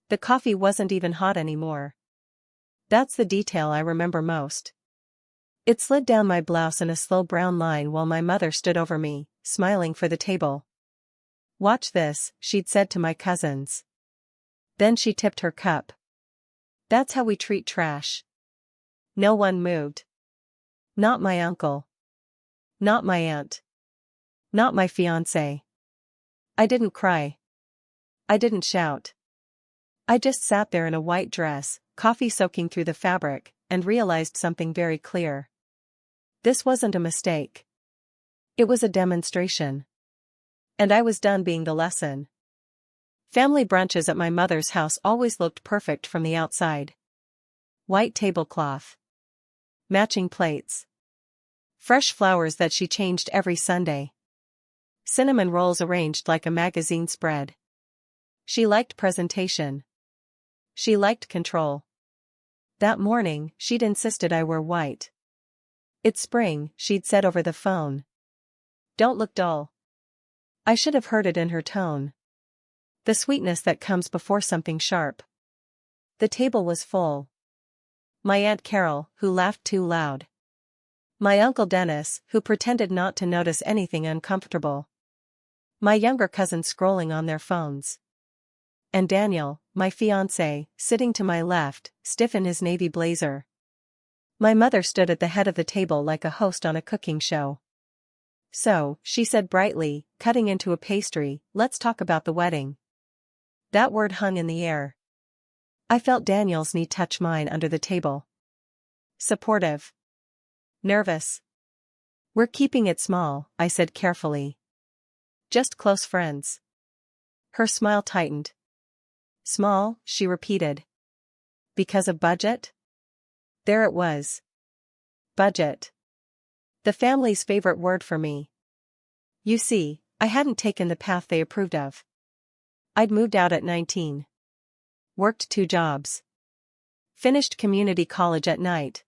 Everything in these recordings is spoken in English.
The coffee wasn't even hot anymore. That's the detail I remember most. It slid down my blouse in a slow brown line while my mother stood over me, smiling for the table. "Watch this," she'd said to my cousins. Then she tipped her cup. "That's how we treat trash." No one moved. Not my uncle. Not my aunt. Not my fiancé. I didn't cry. I didn't shout. I just sat there in a white dress, coffee soaking through the fabric, and realized something very clear. This wasn't a mistake. It was a demonstration. And I was done being the lesson. Family brunches at my mother's house always looked perfect from the outside. White tablecloth. Matching plates. Fresh flowers that she changed every Sunday. Cinnamon rolls arranged like a magazine spread. She liked presentation. She liked control. That morning, she'd insisted I wear white. "It's spring," she'd said over the phone. "Don't look dull." I should have heard it in her tone. The sweetness that comes before something sharp. The table was full. My Aunt Carol, who laughed too loud. My Uncle Dennis, who pretended not to notice anything uncomfortable. My younger cousins scrolling on their phones. And Daniel, my fiancé, sitting to my left, stiff in his navy blazer. My mother stood at the head of the table like a host on a cooking show. "So," she said brightly, cutting into a pastry, "let's talk about the wedding." That word hung in the air. I felt Daniel's knee touch mine under the table. Supportive. Nervous. "We're keeping it small," I said carefully. "Just close friends." Her smile tightened. "Small," she repeated. "Because of budget?" There it was. Budget. The family's favorite word for me. You see, I hadn't taken the path they approved of. I'd moved out at 19. Worked 2 jobs. Finished community college at night.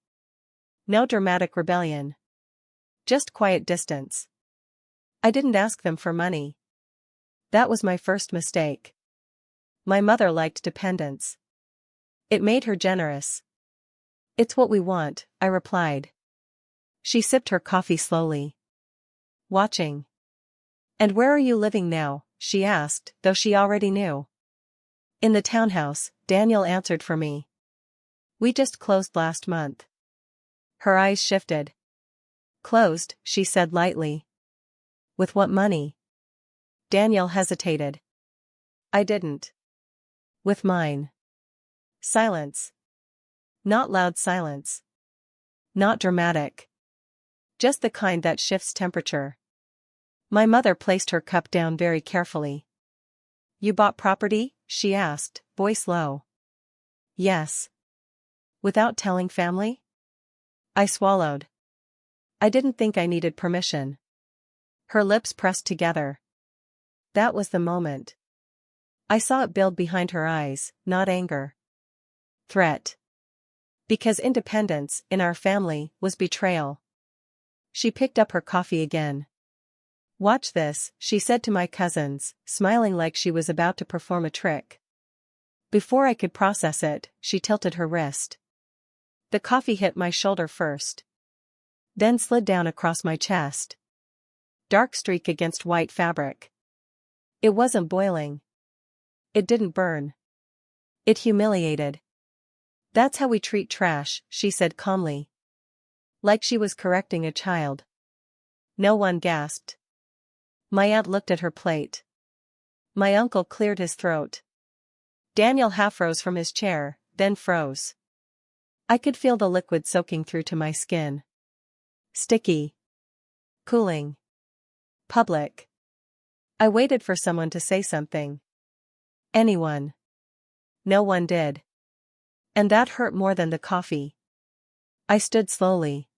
No dramatic rebellion. Just quiet distance. I didn't ask them for money. That was my first mistake. My mother liked dependence. It made her generous. "It's what we want," I replied. She sipped her coffee slowly. Watching. "And where are you living now?" she asked, though she already knew. "In the townhouse," Daniel answered for me. "We just closed last month." Her eyes shifted. "Closed," she said lightly. "With what money?" Daniel hesitated. I didn't. "With mine." Silence. Not loud silence. Not dramatic. Just the kind that shifts temperature. My mother placed her cup down very carefully. "You bought property?" she asked, voice low. "Yes." "Without telling family?" I swallowed. I didn't think I needed permission. Her lips pressed together. That was the moment. I saw it build behind her eyes, not anger. Threat. Because independence, in our family, was betrayal. She picked up her coffee again. "Watch this," she said to my cousins, smiling like she was about to perform a trick. Before I could process it, she tilted her wrist. The coffee hit my shoulder first. Then slid down across my chest. Dark streak against white fabric. It wasn't boiling. It didn't burn. It humiliated. "That's how we treat trash," she said calmly. Like she was correcting a child. No one gasped. My aunt looked at her plate. My uncle cleared his throat. Daniel half rose from his chair, then froze. I could feel the liquid soaking through to my skin. Sticky. Cooling. Public. I waited for someone to say something. Anyone. No one did. And that hurt more than the coffee. I stood slowly.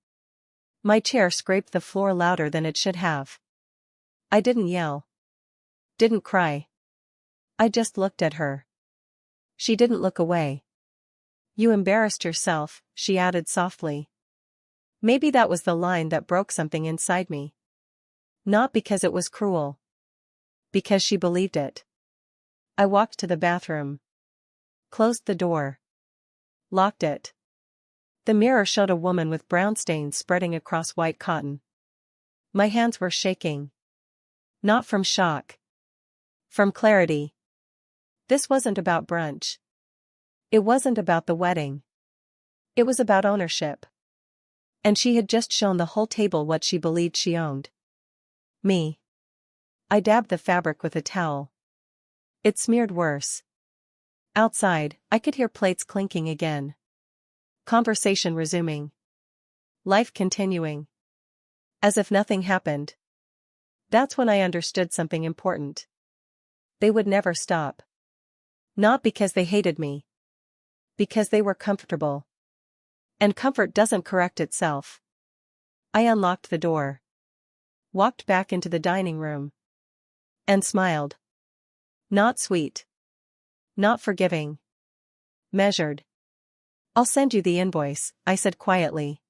My chair scraped the floor louder than it should have. I didn't yell. Didn't cry. I just looked at her. She didn't look away. "You embarrassed yourself," she added softly. Maybe that was the line that broke something inside me. Not because it was cruel. Because she believed it. I walked to the bathroom. Closed the door. Locked it. The mirror showed a woman with brown stains spreading across white cotton. My hands were shaking. Not from shock. From clarity. This wasn't about brunch. It wasn't about the wedding. It was about ownership. And she had just shown the whole table what she believed she owned. Me. I dabbed the fabric with a towel. It smeared worse. Outside, I could hear plates clinking again. Conversation resuming. Life continuing. As if nothing happened. That's when I understood something important. They would never stop. Not because they hated me. Because they were comfortable. And comfort doesn't correct itself. I unlocked the door. Walked back into the dining room. And smiled. Not sweet. Not forgiving. Measured. I'll send you the invoice, I said quietly.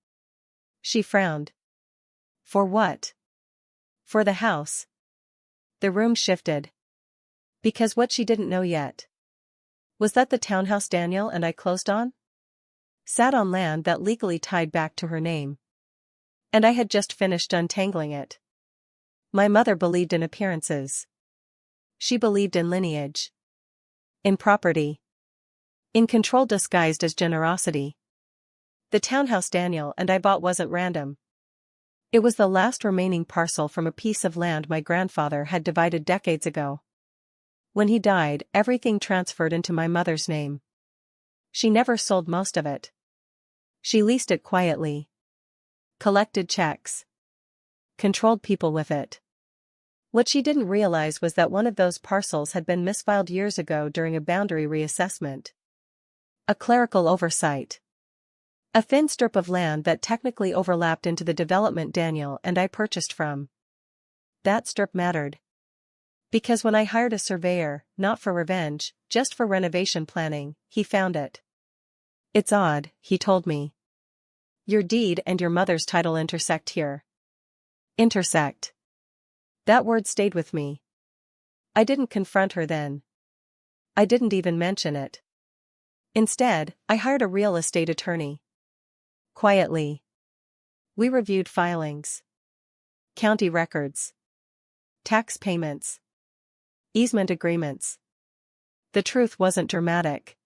She frowned. For what? For the house. The room shifted. Because what she didn't know yet was that the townhouse Daniel and I closed on sat on land that legally tied back to her name. And I had just finished untangling it. My mother believed in appearances. She believed in lineage. In property. In control disguised as generosity. The townhouse Daniel and I bought wasn't random. It was the last remaining parcel from a piece of land my grandfather had divided decades ago. When he died, everything transferred into my mother's name. She never sold most of it. She leased it quietly. Collected checks. Controlled people with it. What she didn't realize was that one of those parcels had been misfiled years ago during a boundary reassessment. A clerical oversight. A thin strip of land that technically overlapped into the development Daniel and I purchased from. That strip mattered. Because when I hired a surveyor, not for revenge, just for renovation planning, he found it. It's odd, he told me. Your deed and your mother's title intersect here. Intersect. That word stayed with me. I didn't confront her then. I didn't even mention it. Instead, I hired a real estate attorney. Quietly. We reviewed filings. County records. Tax payments. Easement agreements. The truth wasn't dramatic.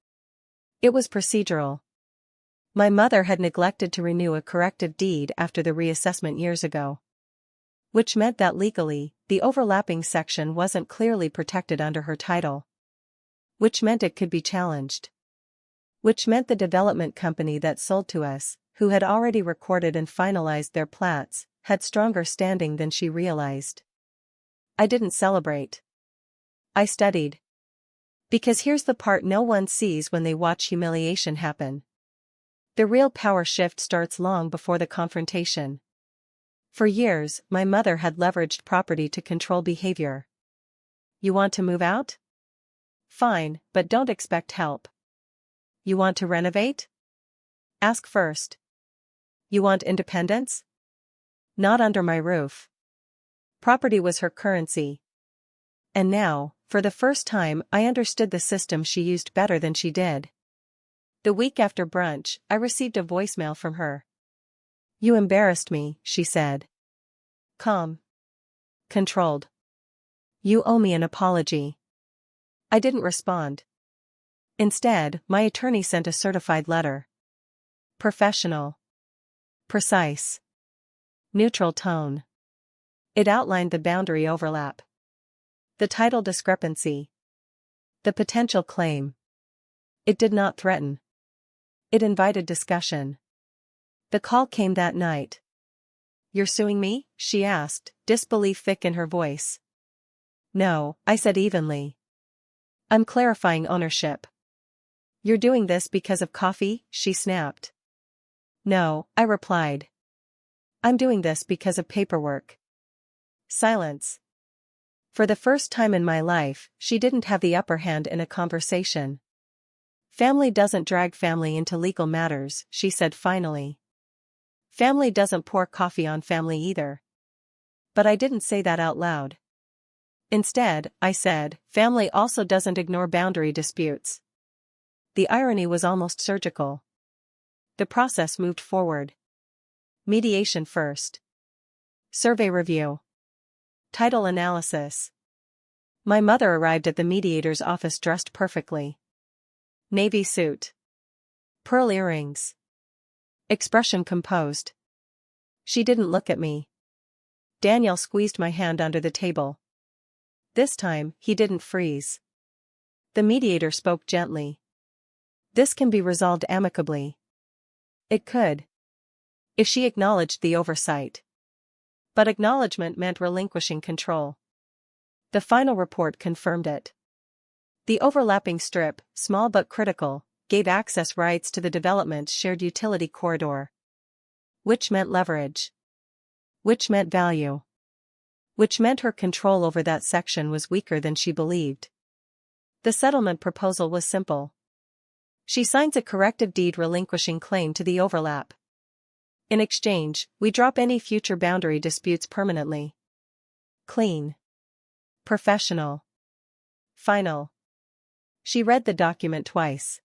It was procedural. My mother had neglected to renew a corrective deed after the reassessment years ago. Which meant that legally, the overlapping section wasn't clearly protected under her title. Which meant it could be challenged. Which meant the development company that sold to us, who had already recorded and finalized their plats, had stronger standing than she realized. I didn't celebrate. I studied. Because here's the part no one sees when they watch humiliation happen. The real power shift starts long before the confrontation. For years, my mother had leveraged property to control behavior. You want to move out? Fine, but don't expect help. You want to renovate? Ask first. You want independence? Not under my roof. Property was her currency. And now, for the first time, I understood the system she used better than she did. The week after brunch, I received a voicemail from her. You embarrassed me, she said. Calm. Controlled. You owe me an apology. I didn't respond. Instead, my attorney sent a certified letter. Professional. Precise. Neutral tone. It outlined the boundary overlap. The title discrepancy. The potential claim. It did not threaten. It invited discussion. The call came that night. You're suing me? She asked, disbelief thick in her voice. No, I said evenly. I'm clarifying ownership. You're doing this because of coffee? She snapped. No, I replied. I'm doing this because of paperwork. Silence. For the first time in my life, she didn't have the upper hand in a conversation. Family doesn't drag family into legal matters, she said finally. Family doesn't pour coffee on family either. But I didn't say that out loud. Instead, I said, family also doesn't ignore boundary disputes. The irony was almost surgical. The process moved forward. Mediation first. Survey review. Title analysis. My mother arrived at the mediator's office dressed perfectly. Navy suit. Pearl earrings. Expression composed. She didn't look at me. Daniel squeezed my hand under the table. This time, he didn't freeze. The mediator spoke gently. This can be resolved amicably. It could. If she acknowledged the oversight. But acknowledgement meant relinquishing control. The final report confirmed it. The overlapping strip, small but critical, gave access rights to the development's shared utility corridor. Which meant leverage. Which meant value. Which meant her control over that section was weaker than she believed. The settlement proposal was simple. She signs a corrective deed relinquishing claim to the overlap. In exchange, we drop any future boundary disputes permanently. Clean. Professional. Final. She read the document twice.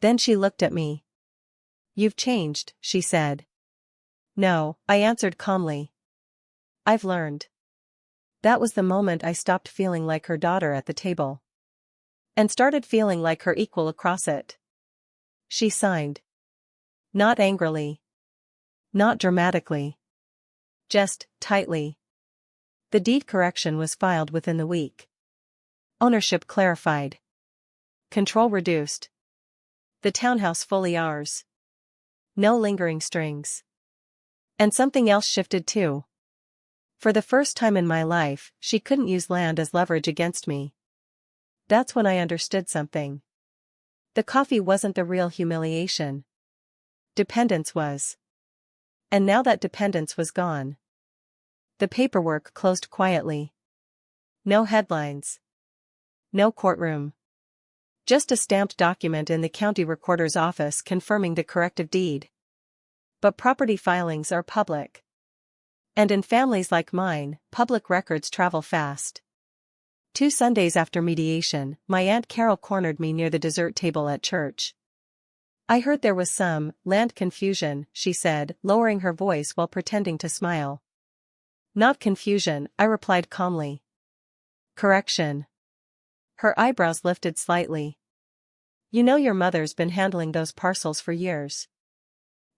Then she looked at me. You've changed, she said. No, I answered calmly. I've learned. That was the moment I stopped feeling like her daughter at the table. And started feeling like her equal across it. She signed. Not angrily. Not dramatically. Just, tightly. The deed correction was filed within the week. Ownership clarified. Control reduced. The townhouse fully ours. No lingering strings. And something else shifted too. For the first time in my life, she couldn't use land as leverage against me. That's when I understood something. The coffee wasn't the real humiliation. Dependence was. And now that dependence was gone. The paperwork closed quietly. No headlines. No courtroom. Just a stamped document in the county recorder's office confirming the corrective deed. But property filings are public. And in families like mine, public records travel fast. 2 Sundays after mediation, my Aunt Carol cornered me near the dessert table at church. I heard there was some land confusion, she said, lowering her voice while pretending to smile. Not confusion, I replied calmly. Correction. Her eyebrows lifted slightly. You know your mother's been handling those parcels for years.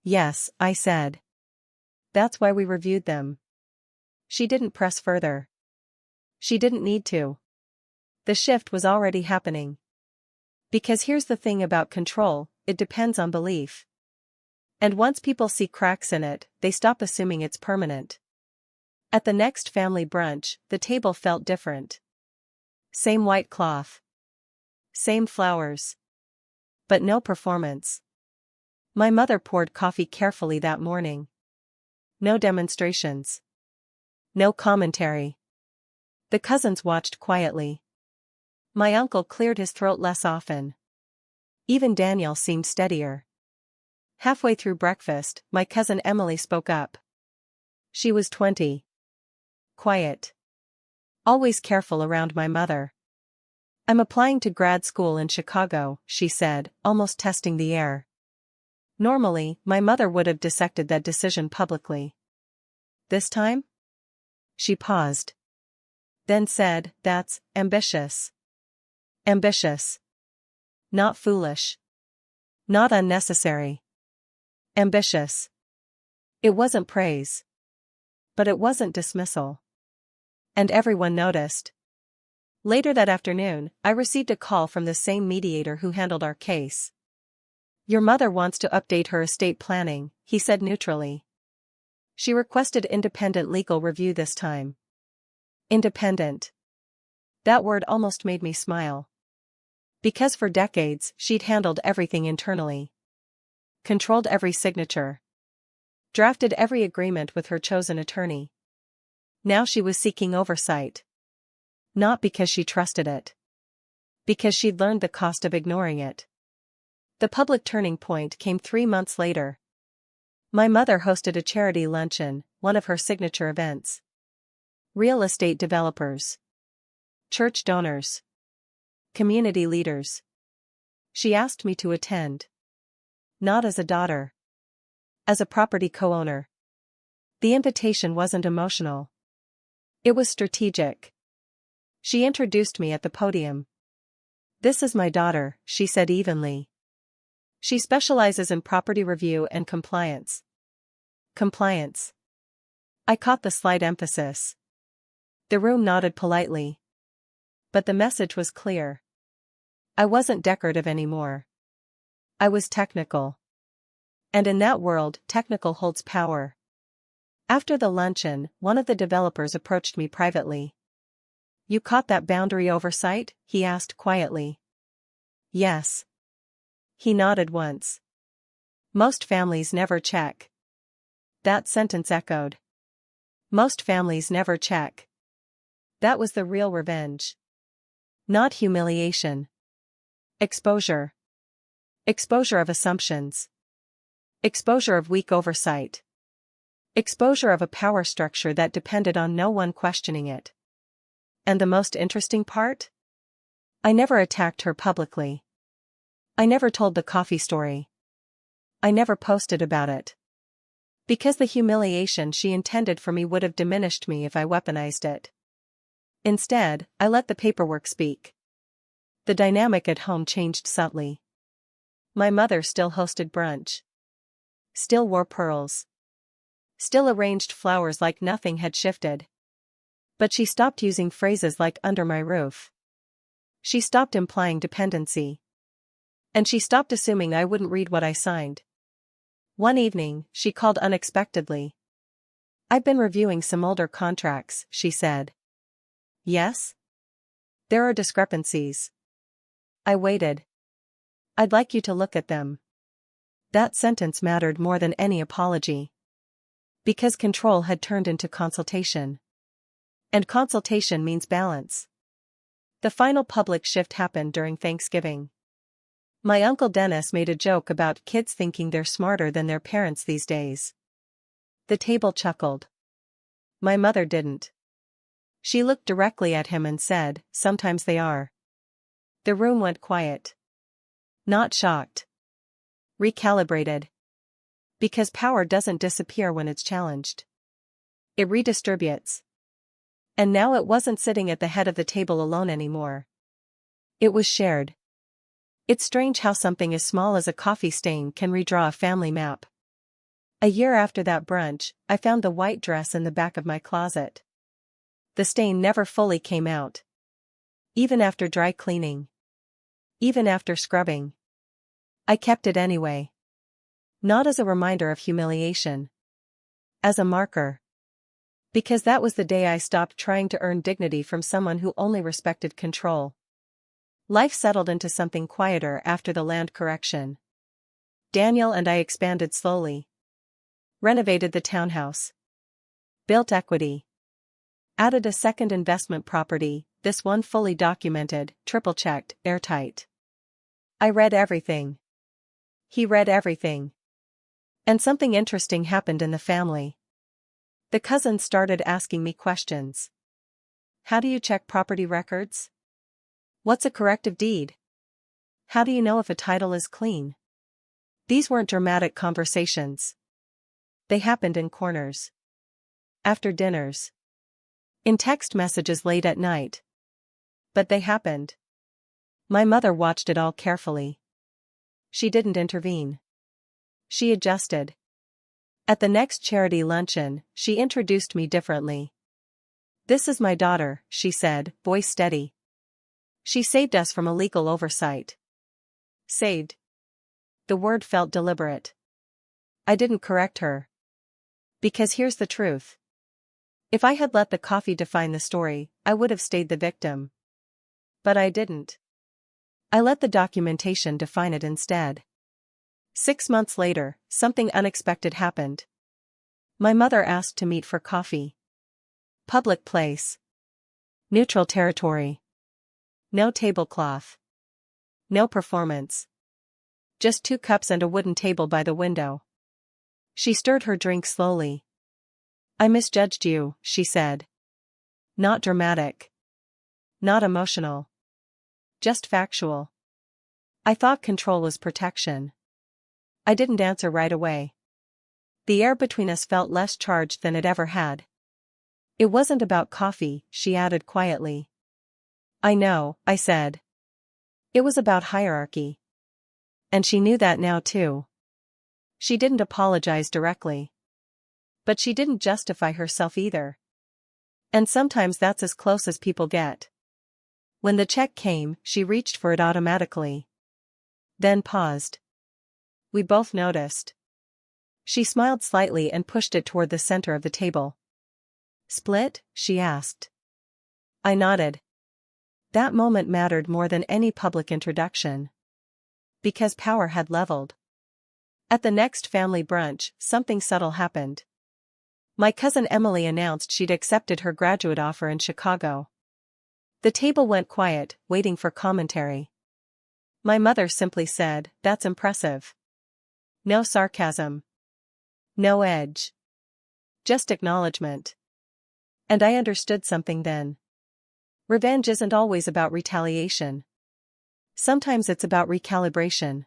Yes, I said. That's why we reviewed them. She didn't press further. She didn't need to. The shift was already happening. Because here's the thing about control, it depends on belief. And once people see cracks in it, they stop assuming it's permanent. At the next family brunch, the table felt different. Same white cloth. Same flowers. But no performance. My mother poured coffee carefully that morning. No demonstrations. No commentary. The cousins watched quietly. My uncle cleared his throat less often. Even Daniel seemed steadier. Halfway through breakfast, my cousin Emily spoke up. She was 20. Quiet. Always careful around my mother. I'm applying to grad school in Chicago, she said, almost testing the air. Normally, my mother would have dissected that decision publicly. This time? She paused. Then said, that's ambitious. Ambitious. Not foolish. Not unnecessary. Ambitious. It wasn't praise. But it wasn't dismissal. And everyone noticed. Later that afternoon, I received a call from the same mediator who handled our case. Your mother wants to update her estate planning, he said neutrally. She requested independent legal review this time. Independent. That word almost made me smile. Because for decades, she'd handled everything internally. Controlled every signature. Drafted every agreement with her chosen attorney. Now she was seeking oversight. Not because she trusted it. Because she'd learned the cost of ignoring it. The public turning point came 3 months later. My mother hosted a charity luncheon, one of her signature events. Real estate developers. Church donors. Community leaders. She asked me to attend. Not as a daughter. As a property co-owner. The invitation wasn't emotional. It was strategic. She introduced me at the podium. "This is my daughter," she said evenly. "She specializes in property review and compliance." Compliance. I caught the slight emphasis. The room nodded politely. But the message was clear. I wasn't decorative anymore. I was technical. And in that world, technical holds power. After the luncheon, one of the developers approached me privately. "You caught that boundary oversight?" he asked quietly. "Yes." He nodded once. "Most families never check." That sentence echoed. Most families never check. That was the real revenge. Not humiliation. Exposure. Exposure of assumptions. Exposure of weak oversight. Exposure of a power structure that depended on no one questioning it. And the most interesting part? I never attacked her publicly. I never told the coffee story. I never posted about it. Because the humiliation she intended for me would have diminished me if I weaponized it. Instead, I let the paperwork speak. The dynamic at home changed subtly. My mother still hosted brunch. Still wore pearls. Still arranged flowers like nothing had shifted. But she stopped using phrases like "under my roof." She stopped implying dependency. And she stopped assuming I wouldn't read what I signed. One evening, she called unexpectedly. "I've been reviewing some older contracts," she said. "Yes?" "There are discrepancies." I waited. "I'd like you to look at them." That sentence mattered more than any apology. Because control had turned into consultation. And consultation means balance. The final public shift happened during Thanksgiving. My Uncle Dennis made a joke about kids thinking they're smarter than their parents these days. The table chuckled. My mother didn't. She looked directly at him and said, "Sometimes they are." The room went quiet. Not shocked. Recalibrated. Because power doesn't disappear when it's challenged. It redistributes. And now it wasn't sitting at the head of the table alone anymore. It was shared. It's strange how something as small as a coffee stain can redraw a family map. A year after that brunch, I found the white dress in the back of my closet. The stain never fully came out. Even after dry cleaning. Even after scrubbing. I kept it anyway. Not as a reminder of humiliation. As a marker. Because that was the day I stopped trying to earn dignity from someone who only respected control. Life settled into something quieter after the land correction. Daniel and I expanded slowly. Renovated the townhouse. Built equity. Added a second investment property, this one fully documented, triple-checked, airtight. I read everything. He read everything. And something interesting happened in the family. The cousins started asking me questions. How do you check property records? What's a corrective deed? How do you know if a title is clean? These weren't dramatic conversations. They happened in corners. After dinners. In text messages late at night. But they happened. My mother watched it all carefully. She didn't intervene. She adjusted. At the next charity luncheon, she introduced me differently. "This is my daughter," she said, voice steady. "She saved us from illegal oversight." Saved. The word felt deliberate. I didn't correct her. Because here's the truth. If I had let the coffee define the story, I would have stayed the victim. But I didn't. I let the documentation define it instead. 6 months later, something unexpected happened. My mother asked to meet for coffee. Public place. Neutral territory. No tablecloth. No performance. Just 2 cups and a wooden table by the window. She stirred her drink slowly. "I misjudged you," she said. Not dramatic. Not emotional. Just factual. I thought control was protection. I didn't answer right away. The air between us felt less charged than it ever had. It wasn't about coffee, she added quietly. I know, I said. It was about hierarchy. And she knew that now too. She didn't apologize directly. But she didn't justify herself either. And sometimes that's as close as people get. When the check came, she reached for it automatically. Then paused. We both noticed. She smiled slightly and pushed it toward the center of the table. Split? She asked. I nodded. That moment mattered more than any public introduction. Because power had leveled. At the next family brunch, something subtle happened. My cousin Emily announced she'd accepted her graduate offer in Chicago. The table went quiet, waiting for commentary. My mother simply said, "That's impressive." No sarcasm. No edge. Just acknowledgement. And I understood something then. Revenge isn't always about retaliation. Sometimes it's about recalibration.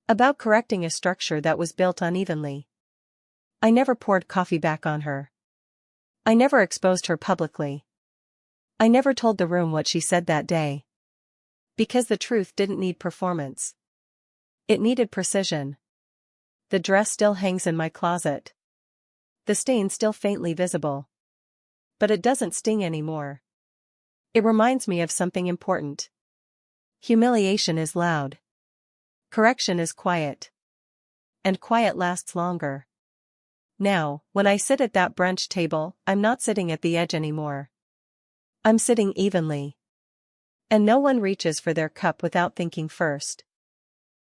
About correcting a structure that was built unevenly. I never poured coffee back on her. I never exposed her publicly. I never told the room what she said that day. Because the truth didn't need performance. It needed precision. The dress still hangs in my closet. The stain still faintly visible. But it doesn't sting anymore. It reminds me of something important. Humiliation is loud. Correction is quiet. And quiet lasts longer. Now, when I sit at that brunch table, I'm not sitting at the edge anymore. I'm sitting evenly. And no one reaches for their cup without thinking first.